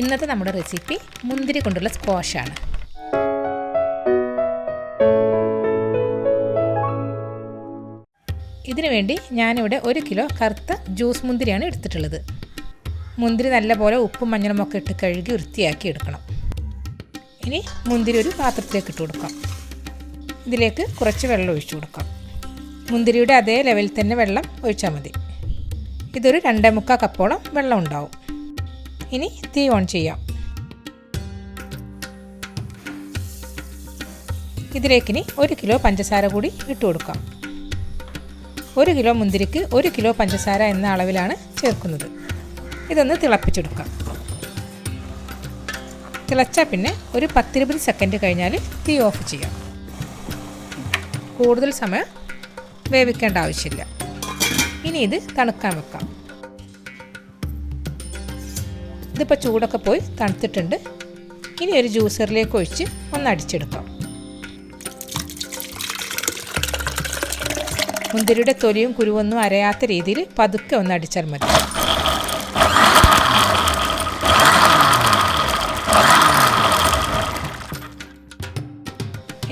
ഇന്നത്തെ നമ്മുടെ റെസിപ്പി മുന്തിരി കൊണ്ടുള്ള സ്ക്വാഷാണ്. ഇതിനു വേണ്ടി ഞാനിവിടെ 1 കിലോ കറുത്ത ജ്യൂസ് മുന്തിരിയാണ് എടുത്തിട്ടുള്ളത്. മുന്തിരി നല്ലപോലെ ഉപ്പും മഞ്ഞളും ഒക്കെ ഇട്ട് കഴുകി വൃത്തിയാക്കി എടുക്കണം. ഇനി മുന്തിരി ഒരു പാത്രത്തിലേക്ക് ഇട്ട് കൊടുക്കാം. ഇതിലേക്ക് കുറച്ച് വെള്ളം ഒഴിച്ചു കൊടുക്കാം. മുന്തിരിയുടെ അതേ ലെവലിൽ തന്നെ വെള്ളം ഒഴിച്ചാൽ മതി. ഇതൊരു 2.25 കപ്പോളം വെള്ളം ഉണ്ടാവും. ഇനി തീ ഓൺ ചെയ്യാം. ഇതിലേക്കിനി 1 കിലോ പഞ്ചസാര കൂടി ഇട്ട് കൊടുക്കാം. 1 കിലോ മുന്തിരിക്ക് 1 കിലോ പഞ്ചസാര എന്ന അളവിലാണ് ചേർക്കുന്നത്. ഇതൊന്ന് തിളപ്പിച്ചെടുക്കാം. തിളച്ചാൽ പിന്നെ ഒരു 10-20 സെക്കൻഡ് കഴിഞ്ഞാൽ തീ ഓഫ് ചെയ്യാം. കൂടുതൽ സമയം വേവിക്കേണ്ട ആവശ്യമില്ല. ഇനി ഇത് തണുക്കാൻ വെക്കാം. ഇതിപ്പോൾ ചൂടൊക്കെ പോയി തണുത്തിട്ടുണ്ട്. ഇനി ഒരു ജ്യൂസറിലേക്ക് ഒഴിച്ച് ഒന്ന് അടിച്ചെടുക്കാം. മുന്തിരിയുടെ തൊലിയും കുരുവൊന്നും അരയാത്ത രീതിയിൽ പതുക്കെ ഒന്ന് അടിച്ചാൽ മതി.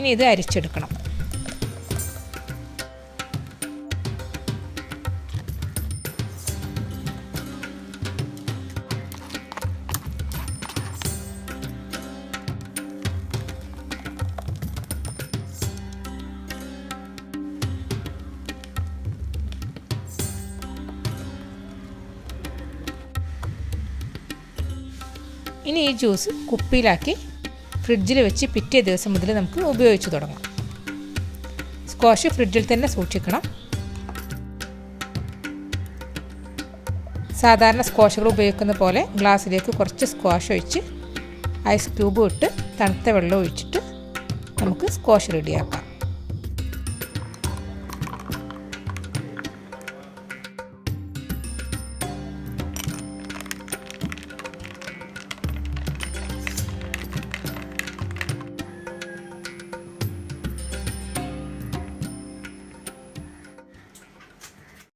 ഇനി ഇത് അരിച്ചെടുക്കണം. ഇനി ഈ ജ്യൂസ് കുപ്പിയിലാക്കി ഫ്രിഡ്ജിൽ വെച്ച് പിറ്റേ ദിവസം മുതൽ നമുക്ക് ഉപയോഗിച്ച് തുടങ്ങാം. സ്ക്വാഷ് ഫ്രിഡ്ജിൽ തന്നെ സൂക്ഷിക്കണം. സാധാരണ സ്ക്വാഷുകൾ ഉപയോഗിക്കുന്ന പോലെ ഗ്ലാസ്സിലേക്ക് കുറച്ച് സ്ക്വാഷ് ഒഴിച്ച് ഐസ് ക്യൂബ് ഇട്ട് തണുത്ത വെള്ളം ഒഴിച്ചിട്ട് നമുക്ക് സ്ക്വാഷ് റെഡിയാക്കാം.